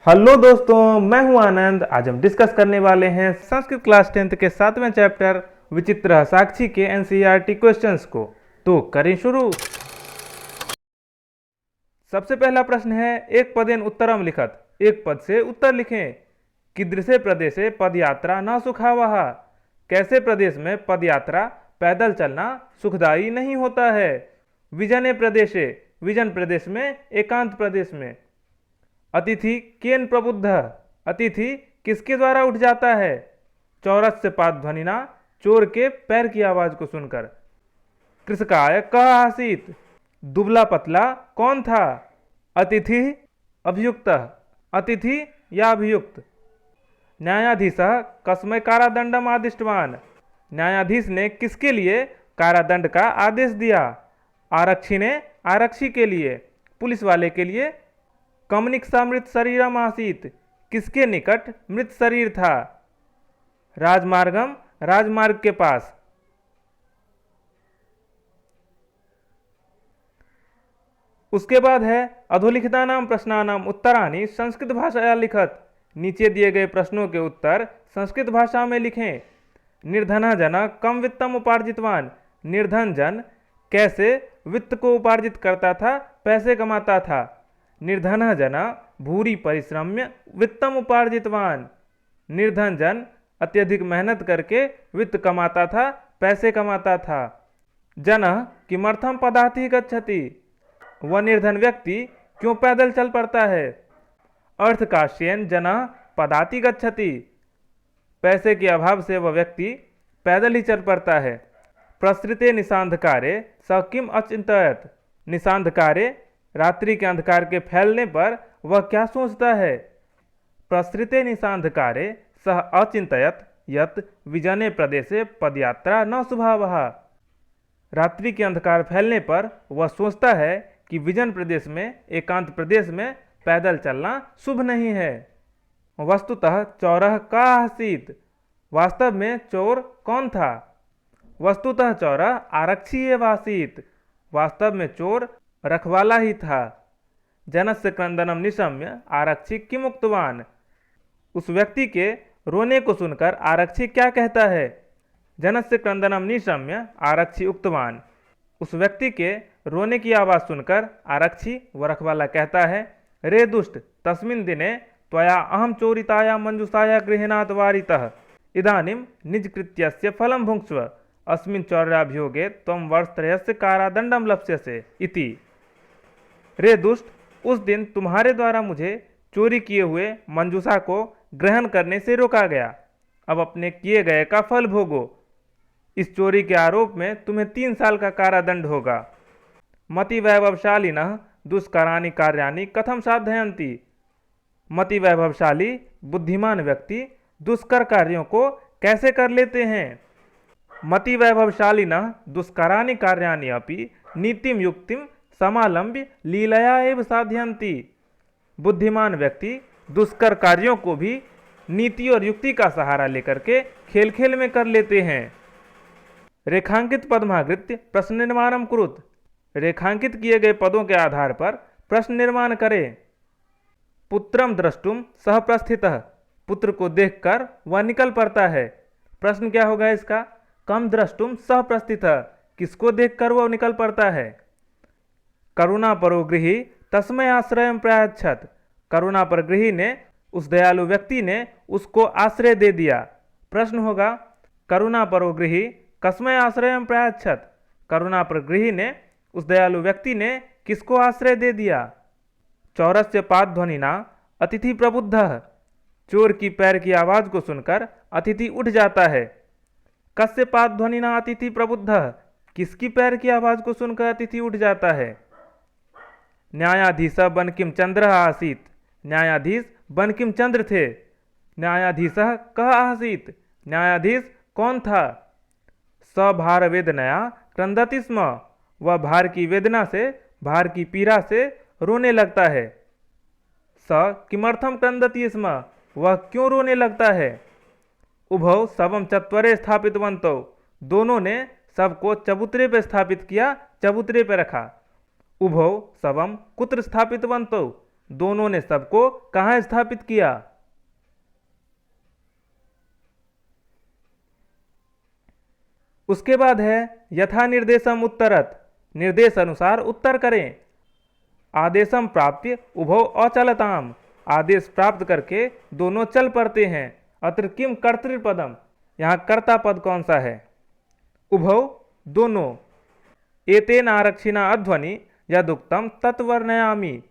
Hello दोस्तों, मैं हूं आनंद। आज हम डिस्कस करने वाले हैं संस्कृत क्लास 10th के 7वें चैप्टर विचित्र साक्षी के एनसीईआरटी क्वेश्चंस को। तो करें शुरू। सबसे पहला प्रश्न है, एक पदेन उत्तरम लिखत। एक पद से उत्तर लिखें। कीदृशे प्रदेशे पद यात्रा न सुखावह। कैसे प्रदेश में पद यात्रा पैदल चलना सुखदायी नहीं होता है। विजने प्रदेशे, विजन प्रदेश में, एकांत प्रदेश में। अतिथि केन प्रबुद्ध, अतिथि किसके द्वारा उठ जाता है। चौरस से पाद ध्वनिना, चोर के पैर की आवाज को सुनकर। कृषकाय कह आसीत, दुबला पतला कौन था। अतिथि अभियुक्त, अतिथि या अभियुक्त। न्यायाधीश कस्मै कारादंडम आदिष्टवान, न्यायाधीश ने किसके लिए कारादंड का आदेश दिया। आरक्षी ने आरक्षी के लिए, पुलिस वाले के लिए। कमनिक्सा मृत शरीरम आसीत, किसके निकट मृत शरीर था। राजमार्गम, राजमार्ग के पास। उसके बाद है अधोलिखितानाम प्रश्नानाम उत्तराणि संस्कृत भाषाया लिखत। नीचे दिए गए प्रश्नों के उत्तर संस्कृत भाषा में लिखें। निर्धन जन कम वित्तम उपार्जितवान, निर्धन जन कैसे वित्त को उपार्जित करता था, पैसे कमाता था। निर्धन जन भूरी परिश्रम्य वित्तम उपार्जितवान, निर्धन जन अत्यधिक मेहनत करके वित्त कमाता था, पैसे कमाता था। जन किमर्थम पदाति गच्छति, वह निर्धन व्यक्ति क्यों पैदल चल पड़ता है। अर्थकाश्येन जन पदाति गच्छति, पैसे के अभाव से वह व्यक्ति पैदल ही चल पड़ता है। प्रसृते निशांधकारे स किम अचिंतयत, निशांधकारे रात्रि के अंधकार के फैलने पर वह क्या सोचता है। प्रसृते निशांधकारे सह अचिंतयत यत विजने प्रदेशे पदयात्रा न शुभावह, रात्रि के अंधकार फैलने पर वह सोचता है कि विजन प्रदेश में, एकांत प्रदेश में पैदल चलना शुभ नहीं है। वस्तुतः चौरह का आसीत, वास्तव में चोर कौन था। वस्तुतः चौरह आरक्षी एव आसीत, वास्तव में चोर रखवाला ही था। जनस्य क्रंदनम निशम्य आरक्षी किम उक्तवान, उस व्यक्ति के रोने को सुनकर आरक्षी क्या कहता है। जनस्य क्रंदनम निशम्य आरक्षी उक्तवान, उस व्यक्ति के रोने की आवाज सुनकर आरक्षी व रखवाला कहता है। रे दुष्ट, तस्मिन् दिने त्वया अहम चोरिताया मंजुषाया गृहणात् वारितः, इदानीं निजकृत्यस्य फलं भुङ्क्ष्व, अस्मिन् चौर्याभियोगे त्वं वर्षत्रयस्य कारादंडम लप्स्यसे इति। रे दुष्ट, उस दिन तुम्हारे द्वारा मुझे चोरी किए हुए मंजूषा को ग्रहण करने से रोका गया। अब अपने किए गए का फल भोगो। इस चोरी के आरोप में तुम्हें 3 साल का कारादंड होगा। मति वैभवशालिनः दुष्करानि कार्याणि कथम साधयन्ति, मति वैभवशाली बुद्धिमान व्यक्ति दुष्कर कार्यों को कैसे कर लेते हैं। मति वैभवशालिनः दुष्करानि कार्याणि अपि नीतिम युक्तिम समालंब्य लीलया एव साधयन्ति, बुद्धिमान व्यक्ति दुष्कर कार्यों को भी नीति और युक्ति का सहारा लेकर के खेल खेल में कर लेते हैं। रेखांकित पदमाकृत्य प्रश्न निर्माणम कुरुत, रेखांकित किए गए पदों के आधार पर प्रश्न निर्माण करें। पुत्रम द्रष्टुम सह प्रस्थितः, पुत्र को देखकर वह निकल पड़ता है। प्रश्न क्या होगा इसका। कम द्रष्टुम सह प्रस्थितः, किसको देखकर वह निकल पड़ता है। करुणा परो गृही तस्मै आश्रयम प्रायच्छत, करुणा पर गृही ने, उस दयालु व्यक्ति ने उसको आश्रय दे दिया। प्रश्न होगा करुणा परो गृही कस्मै आश्रयम प्रायच्छत, करुणा पर गृही ने, उस दयालु व्यक्ति ने किसको आश्रय दे दिया। चौरस्य पाद ध्वनिना अतिथि प्रबुद्धः, चोर की पैर की आवाज को सुनकर अतिथि उठ जाता है। कस्य पाद ध्वनिना अतिथि प्रबुद्धः, किसकी पैर की आवाज को सुनकर अतिथि उठ जाता है। न्यायाधीश बंकिम चंद्र आसीत, न्यायाधीश बंकिम चंद्र थे। न्यायाधीश कह आसीत, न्यायाधीश कौन था। स भार वेदनया क्रंदति स्म, वह भार की वेदना से, भार की पीड़ा से रोने लगता है। स किमर्थम क्रंदति स्म, वह क्यों रोने लगता है। उभौ शवम चत्वरे स्थापितवन्तौ, दोनों ने सबको चबूतरे पर स्थापित किया, चबूतरे पर रखा। उभौ शवम कुत्र स्थापितवन्तौ, दोनों ने सबको कहाँ स्थापित किया? उसके बाद है यथा निर्देशम उत्तरत, निर्देश अनुसार उत्तर करें। आदेशम प्राप्य उभौ अचलताम, आदेश प्राप्त करके दोनों चल पड़ते हैं। अत्र किम कर्तृपदम, यहाँ कर्ता पद कौन सा है? उभौ दोनों। एतेन आरक्षिणा अध्वनि यदुक्तम तत्वर्णयामि,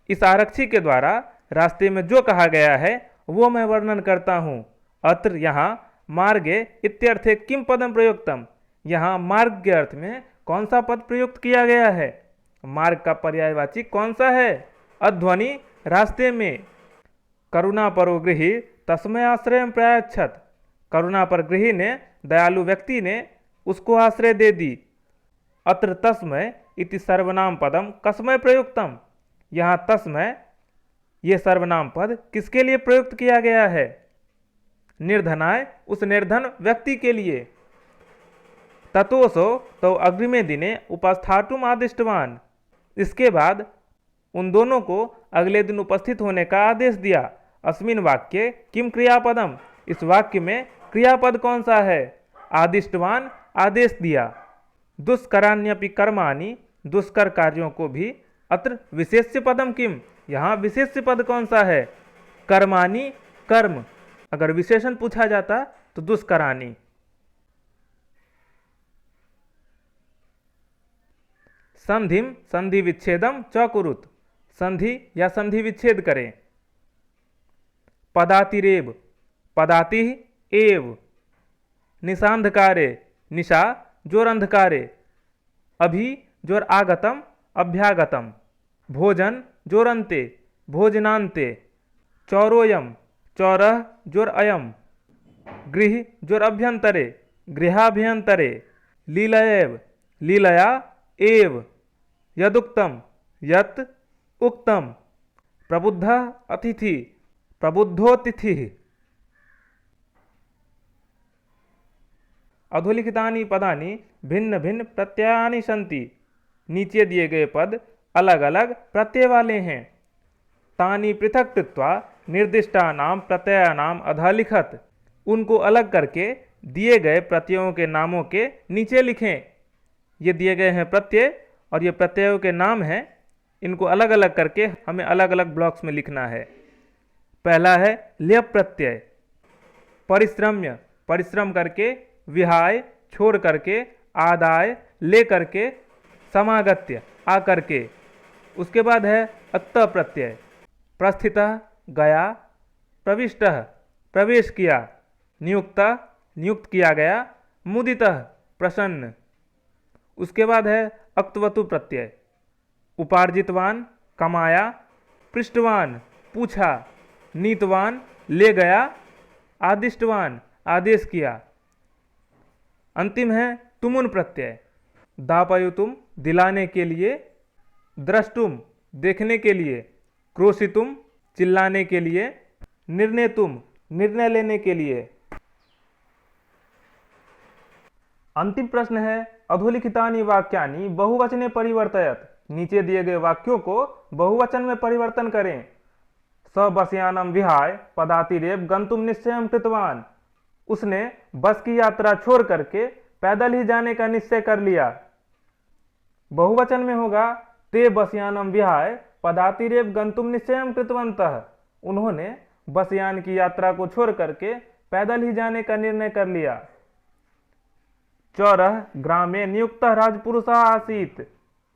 इस आरक्षी के द्वारा रास्ते में जो कहा गया है वो मैं वर्णन करता हूँ। अत्र यहाँ मार्गे इत्यर्थे किम पदम प्रयुक्तम, यहाँ मार्ग के अर्थ में कौन सा पद प्रयुक्त किया गया है? मार्ग का पर्यायवाची कौन सा है? अध्वनि, रास्ते में। करुणा परो गृही तस्मै आश्रय प्रयाच्छत, करुणा पर गृही ने, दयालु व्यक्ति ने उसको आश्रय दे दी। अत्र तस्मै इति सर्वनाम पदम कस्मै प्रयुक्तम, यहाँ तस्मै ये सर्वनाम पद किसके लिए प्रयुक्त किया गया है? निर्धनाय, उस निर्धन व्यक्ति के लिए। ततोसो तो अग्रिमे दिने उपस्थातुम आदिष्टवान, इसके बाद उन दोनों को अगले दिन उपस्थित होने का आदेश दिया। अस्मिन वाक्य किम क्रियापदम, इस वाक्य में क्रियापद कौन सा है? आदिष्टवान, आदेश दिया। दुष्कराण्यपि कर्माणि, दुष्कर कार्यों को भी। अत्र विशेष्य पदम किम, यहाँ विशेष्य पद कौन सा है? कर्माणि, कर्म। अगर विशेषण पूछा जाता तो दुष्कराणि। संधिम संधि विच्छेदम च कुरुत, संधि या संधि विच्छेद करें। पदातिरेव, पदाति एव। निशांधकारे, निशा जोर अंधकारे। अभि जोर आगतम, अभ्यागतम। भोजन जोर अन्ते, भोजनान्ते। चौरोयम, चौरः जोर अयम। गृह जोर अभ्यंतरे, गृहाभ्यंतरे। लीलयैव, लीलया एव। यदुक्तम, यत् उक्तम। प्रबुद्धः अतिथि, प्रबुद्धोतिथि। अधोलिखितानि पदानि भिन्न भिन्न प्रत्ययानि सन्ति, नीचे दिए गए पद अलग अलग प्रत्यय वाले हैं। तानि पृथक कृत्वा निर्दिष्टानाम प्रत्ययानाम अधोलिखत, उनको अलग करके दिए गए प्रत्ययों के नामों के नीचे लिखें। ये दिए गए हैं प्रत्यय और ये प्रत्ययों के नाम हैं, इनको अलग अलग करके हमें अलग अलग ब्लॉक्स में लिखना है। पहला है ल्यप प्रत्यय। परिश्रम्य, परिश्रम करके। विहाय, छोड़ करके। आदाय, ले करके। समागत्य, आ करके। उसके बाद है अक्त प्रत्यय। प्रस्थितः, गया। प्रविष्टः, प्रवेश किया। नियुक्तः, नियुक्त किया गया। मुदितः, प्रसन्न। उसके बाद है अक्तवतु प्रत्यय। उपार्जितवान, कमाया। पृष्ठवान, पूछा। नीतवान, ले गया। आदिष्टवान, आदेश किया। अंतिम है तुमुन प्रत्यय। दापयुतुम, दिलाने के लिए। द्रष्टुम, देखने के लिए। क्रोशितुम, चिल्लाने के लिए। निर्णेतुम, निर्णय लेने के लिए। अंतिम प्रश्न है अधोलिखितानि वाक्यानि बहुवचने परिवर्तयत, नीचे दिए गए वाक्यों को बहुवचन में परिवर्तन करें। स बसयानम विहाय पदातिरेव गंतुम निश्चयं कृतवान, उसने बस की यात्रा छोड़ करके पैदल ही जाने का निश्चय कर लिया। बहुवचन में होगा ते बसयानम विहाय पदातिरेव गंतुम निश्चयं कृतवन्तः, उन्होंने बसयान की यात्रा को छोड़ करके पैदल ही जाने का निर्णय कर लिया। चौरः ग्रामे नियुक्त राजपुरुष आसीत,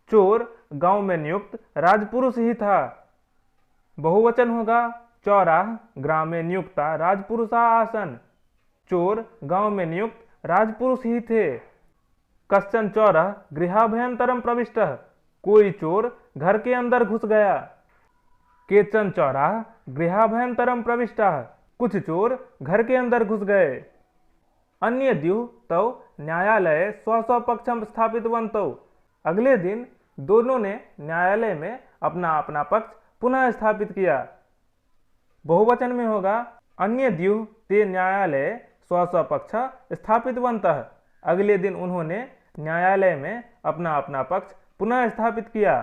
चोर गांव में नियुक्त राजपुरुष ही था। बहुवचन होगा चौराह ग्रामे नियुक्ता राजपुरुषा आसन, चोर गांव में नियुक्त राजपुरुष ही थे। कश्चन चौरः गृहाभ्यंतरम प्रविष्टः, कोई चोर घर के अंदर घुस गया। केचन चौराः गृहाभ्यंतरम प्रविष्टः, कुछ चोर घर के अंदर घुस गए। अन्य द्युः तौ न्यायालय स्व स्व पक्षम स्थापितवन्तौ, अगले दिन दोनों ने न्यायालय में अपना अपना पक्ष पुनः स्थापित किया। बहुवचन में होगा अन्य द्युः ते न्यायालय स्व स्व पक्ष स्थापितवन्तः, अगले दिन उन्होंने न्यायालय में अपना अपना पक्ष पुनः स्थापित किया।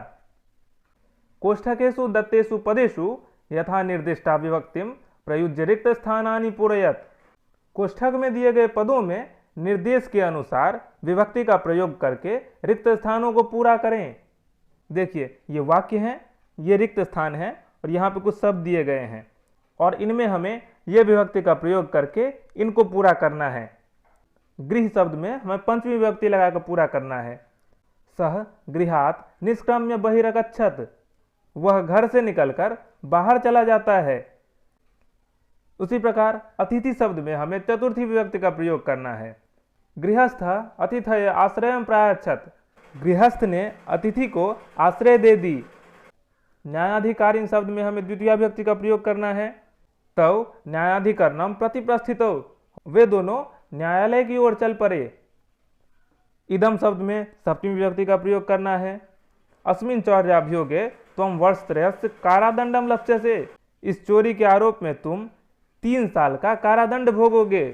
कोष्ठकेषु दत्तेषु पदेषु यथा निर्दिष्टा विभक्तिम प्रयुज्य रिक्त स्थानानि पूरयत। कोष्ठक में दिए गए पदों में निर्देश के अनुसार विभक्ति का प्रयोग करके रिक्त स्थानों को पूरा करें। देखिए ये वाक्य हैं, ये रिक्त स्थान है और यहाँ पे कुछ शब्द दिए गए हैं और इनमें हमें ये विभक्ति का प्रयोग करके इनको पूरा करना है। गृह शब्द में हमें पंचमी विभक्ति लगाकर पूरा करना है। सह गृहात निष्क्रम्य बहिरगच्छत, वह घर से निकलकर बाहर चला जाता है। उसी प्रकार अतिथि शब्द में हमें चतुर्थी विभक्ति का प्रयोग करना है। गृहस्थ अतिथय आश्रय प्रायच्छत, गृहस्थ ने अतिथि को आश्रय दे दी। न्यायाधिकारीन शब्द में हमें द्वितीय विभक्ति का प्रयोग करना है। तव न्यायाधिकरणम प्रतिप्रस्थितो, वे दोनों न्यायालय की ओर चल पड़े। इदम शब्द में सप्तमी विभक्ति का प्रयोग करना है। अस्मिन चौर्याभियोगे त्वं वर्षत्रयस्य कारादंडम लक्ष्यसे, इस चोरी के आरोप में तुम 3 साल का कारादंड भोगोगे।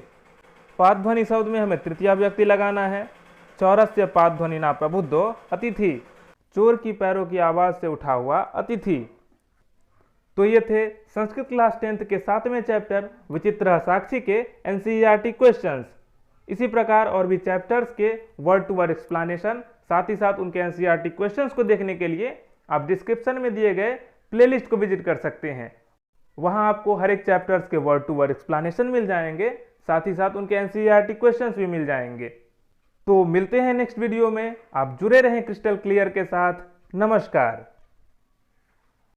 पादध्वनि शब्द में हमें तृतीय विभक्ति लगाना है। चौरस्य पादध्वनिना प्रबुद्धो अतिथि, चोर की पैरों की आवाज से उठा हुआ अतिथि। तो ये थे संस्कृत क्लास 10th के 7वें चैप्टर विचित्र साक्षी के एनसीईआरटी क्वेश्चंस। इसी प्रकार और भी चैप्टर्स के वर्ड टू वर्ड एक्सप्लेनेशन, साथ ही साथ उनके एनसीईआरटी क्वेश्चंस को देखने के लिए आप डिस्क्रिप्शन में दिए गए प्लेलिस्ट को विजिट कर सकते हैं। वहां आपको हर एक चैप्टर्स के वर्ड टू वर्ड एक्सप्लेनेशन मिल जाएंगे, साथ ही साथ उनके एनसीईआरटी क्वेश्चंस भी मिल जाएंगे। तो मिलते हैं नेक्स्ट वीडियो में। आप जुड़े रहें क्रिस्टल क्लियर के साथ। नमस्कार।